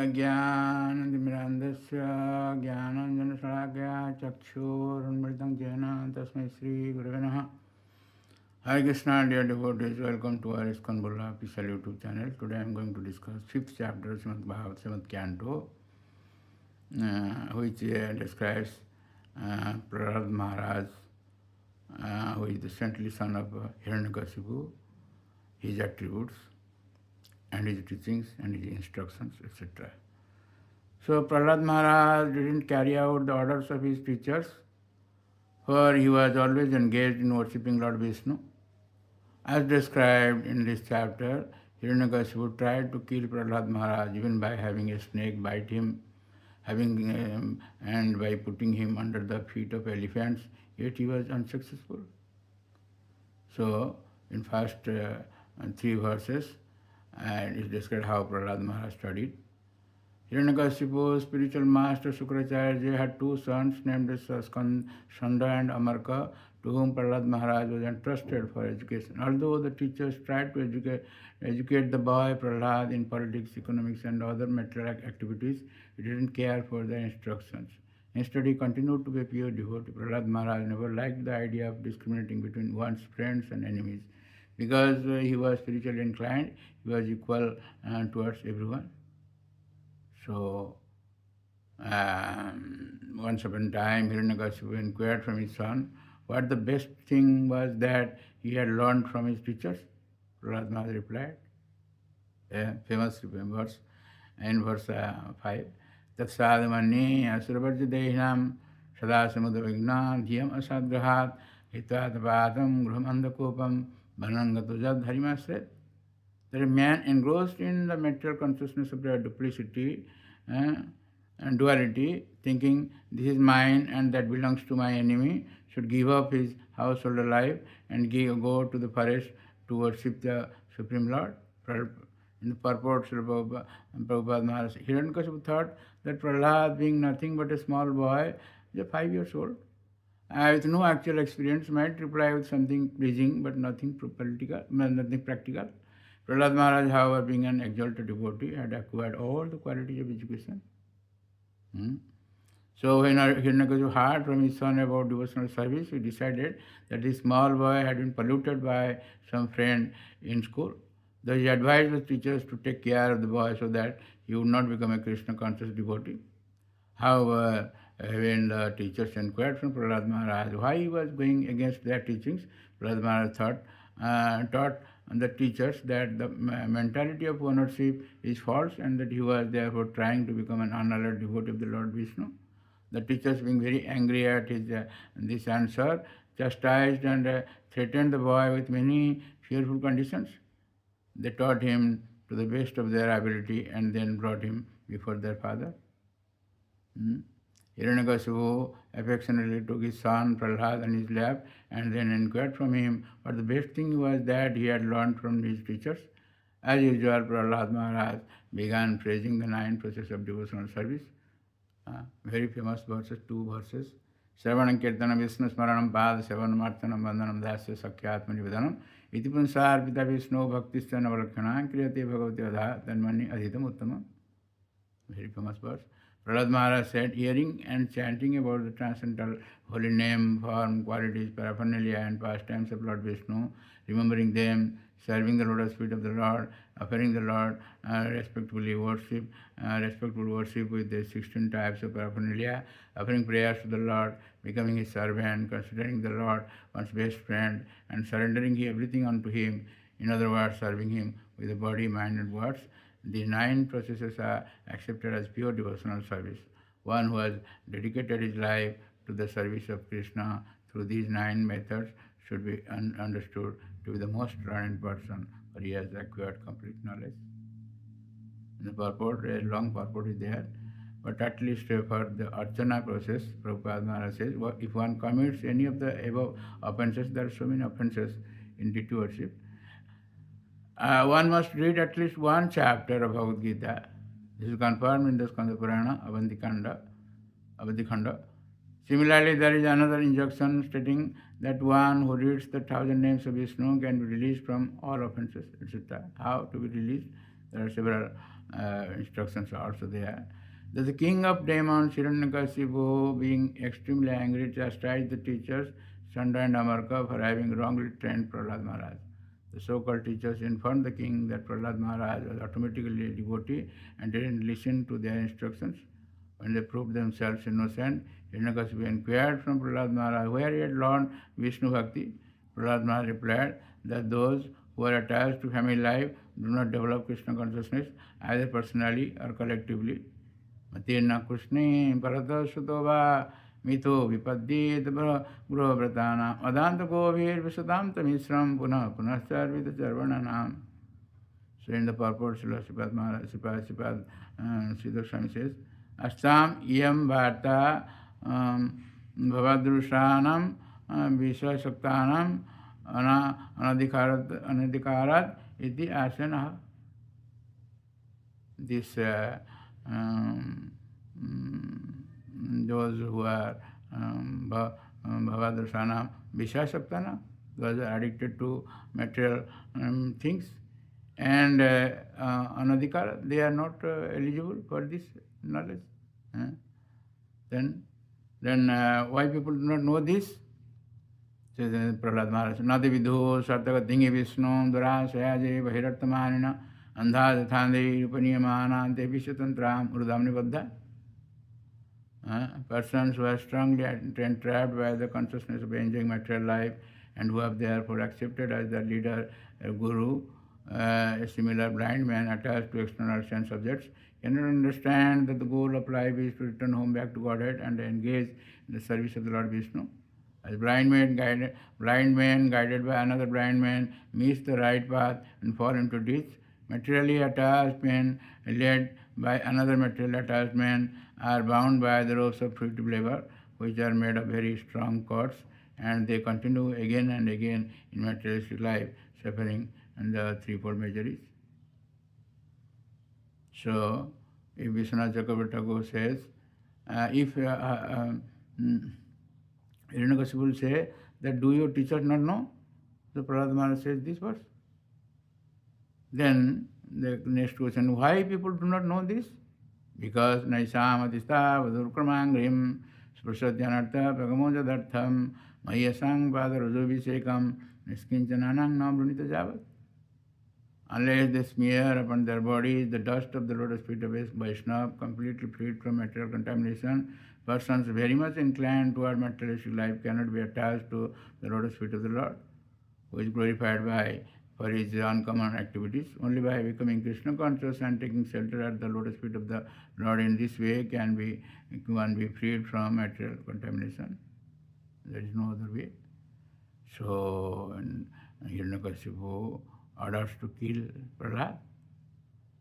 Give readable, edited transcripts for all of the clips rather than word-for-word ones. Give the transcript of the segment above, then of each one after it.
अज्ञानतिमिरान्धस्य ज्ञानाञ्जनशलाकया चक्षुरुन्मिलितं येन तस्मै श्रीगुरवे नमः. Hare Krishna, dear devotees, welcome to our ISKCON official YouTube channel. Today I am going to discuss 5th chapter of Srimad Bhagavatam, 7th canto, which describes Prahlad Maharaj, who is the saintly son of Hiranyakashipu, his attributes, and his teachings, and his instructions, etc. So Prahlad Maharaj didn't carry out the orders of his teachers, for he was always engaged in worshipping Lord Vishnu. As described in this chapter, Hiranyakashipu tried to kill Prahlad Maharaj even by having a snake bite him, and by putting him under the feet of elephants, yet he was unsuccessful. So, in first 3 verses, it is described how Prahlad Maharaj studied. Hiranyakashipu's spiritual master Sukracharya had 2 sons named Skanda and Amarka, to whom Prahlad Maharaj was entrusted for education. Although the teachers tried to educate the boy Prahlad in politics, economics, and other material activities, he didn't care for their instructions. Instead, he continued to be a pure devotee. Prahlad Maharaj never liked the idea of discriminating between one's friends and enemies. Because he was spiritually inclined, he was equal towards everyone. So, once upon a time, Hiranyakashipu inquired from his son what the best thing was that he had learned from his teachers. Prahlad Maharaj replied, a famous verse, in verse 5, Tatsadamani asuravarja dehinam sadasamudra vigna dhyam asadgrahat hitatapatam gruham andakopam banangato jad harimasret. That a man engrossed in the material consciousness of their duplicity and duality, thinking this is mine and that belongs to my enemy, should give up his household life and go to the forest to worship the Supreme Lord. In the purport, Srila Prabhupada Maharaj, Hiranyakashipu thought that Prahlad, being nothing but a small boy, is 5 years old, with no actual experience, might reply with something pleasing but nothing practical. Prahlad Maharaj, however, being an exalted devotee, had acquired all the qualities of education. So when Hiranyakashipu heard from his son about devotional service, he decided that this small boy had been polluted by some friend in school. Thus he advised the teachers to take care of the boy so that he would not become a Krishna-conscious devotee. However, when the teachers inquired from Prahlad Maharaj why he was going against their teachings, Prahlad Maharaj taught the teachers that the mentality of ownership is false and that he was therefore trying to become an unalloyed devotee of the Lord Vishnu. The teachers, being very angry at this answer, chastised and threatened the boy with many fearful conditions. They taught him to the best of their ability and then brought him before their father. Hiranyakashipu affectionately took his son Prahlad on his lap and then inquired from him what the best thing was that he had learned from his teachers. As usual, Prahlad Maharaj began praising the 9 processes of devotional service. Very famous verses, 2 verses. Sravanam Kirtanam Vishnu Smaranam Pada Sevanam Artanam Vandanam Dasya Sakyatmani Vidanam Iti Punsar Pita Vishnu Bhaktisya Navalakshana Kriyate Bhagavati Adha Tanmani Adhitam Uttamam. Very famous verse. Prahlad Maharaj said, hearing and chanting about the transcendental holy name, form, qualities, paraphernalia and pastimes of Lord Vishnu, remembering them, serving the lotus feet of the Lord, offering the Lord respectful worship with the 16 types of paraphernalia, offering prayers to the Lord, becoming his servant, considering the Lord one's best friend, and surrendering everything unto him, in other words, serving him with the body, mind and words. These 9 processes are accepted as pure devotional service. One who has dedicated his life to the service of Krishna through these 9 methods should be understood to be the most learned person, for he has acquired complete knowledge. In the purport, a long purport is there, but at least for the Archana process, Prabhupada Maharaj says, if one commits any of the above offenses, there are so many offenses in deity worship, one must read at least 1 chapter of Bhagavad Gita. This is confirmed in the Skanda Purana, Avadhikhanda. Similarly, there is another injunction stating that one who reads the 1,000 names of Vishnu can be released from all offenses, etc. How to be released? There are several instructions are also there. That the king of demons, Hiranyakashipu, being extremely angry, chastised the teachers, Chanda and Amarka, for having wrongly trained Prahlad Maharaj. The so-called teachers informed the king that Prahlad Maharaj was automatically a devotee and didn't listen to their instructions. When they proved themselves innocent, Hiranyakashipu inquired from Prahlad Maharaj where he had learned Vishnu Bhakti. Prahlad Maharaj replied that those who are attached to family life do not develop Krishna consciousness either personally or collectively. Matirna Krishne Bharata Sutova Mito Vipadit Guruvratana Adanta Govir Visadanta Misram Puna Punasarvita Charvananam. So in the purport, Srila Sripad Siddha Swami says, Astam iyam bharta bhavadrushanam vishasaktanam anadhikarat iti asana. This those who are bhavadrushanam vishasaktanam, those are addicted to material things, and anadhikara, they are not eligible for this knowledge. Then why people do not know this? Says Prahlad Maharaj, Nadi vidho sartaga dingi vishnu durashayaje bahirartamanina andha thande upaniyamana devi shatantram urudamni baddha. Persons who are strongly entrapped by the consciousness of enjoying material life and who have therefore accepted as their leader, a guru, a similar blind man attached to external sense objects, cannot understand that the goal of life is to return home back to Godhead and engage in the service of the Lord Vishnu. As blind man guided by another blind man miss the right path and fall into ditch, materially attached men led by another material attached man are bound by the ropes of fruitive labor, which are made of very strong cords, and they continue again and again in materialistic life, suffering and the threefold miseries. So, if Vishwanath Chakravarti Thakur says, if Hiranyakashipu will say that do your teachers not know? So Prahlad Maharaj says this verse. Then the next question, why people do not know this? Because Naisam Atista Vadurkramangrim Spursadyanartha Pragamojadartham Mayasang Padarujobhisekam Niskinchananang Namrunita Javat. Unless they smear upon their bodies the dust of the lotus feet of Vaishnava, completely freed from material contamination, persons very much inclined toward materialistic life cannot be attached to the lotus feet of the Lord, who is glorified for his uncommon activities. Only by becoming Krishna conscious and taking shelter at the lotus feet of the Lord in this way can one be freed from material contamination. There is no other way. So, Hiranyakashipu orders to kill Prahlad.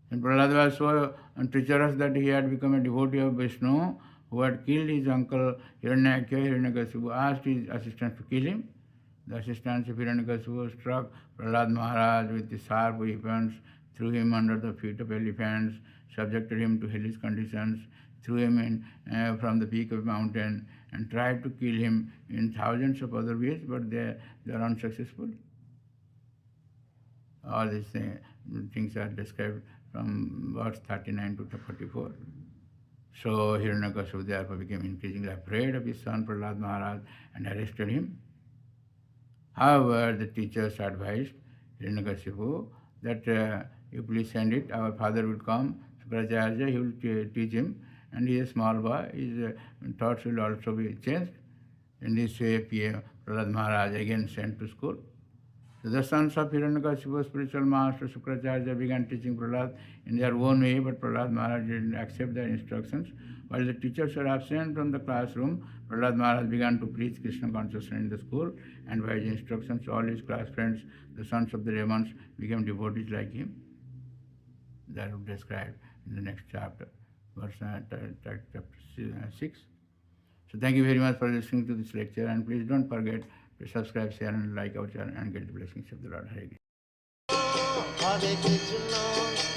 And Prahlad was so treacherous that he had become a devotee of Vishnu, who had killed his uncle Hiranyakashipu asked his assistants to kill him. The assistants of Hiranyakashipu struck Prahlad Maharaj with the sharp weapons, threw him under the feet of elephants, subjected him to hellish conditions, threw him in from the peak of a mountain, and tried to kill him in thousands of other ways, but they are unsuccessful. All these things are described from verse 39 to 44. So Hiranyakashipu therefore became increasingly afraid of his son Prahlad Maharaj and arrested him. However, the teachers advised Hiranyakashipu that you please send it, our father will come, Sukracharya, he will teach him, and he is a small boy, his thoughts will also be changed. In this way, Prahlad Maharaj again sent to school. So the sons of Hiranyakashipu, spiritual master Sukracharya, began teaching Prahlad in their own way, but Prahlad Maharaj didn't accept their instructions. While the teachers were absent from the classroom, Prahlad Maharaj began to preach Krishna consciousness in the school, and by his instructions, all his class friends, the sons of the demons, became devotees like him. That will be described in the next chapter, verse chapter 6. So thank you very much for listening to this lecture, and please don't forget to subscribe, share, and like our channel and get the blessings of the Lord. Hare Krishna.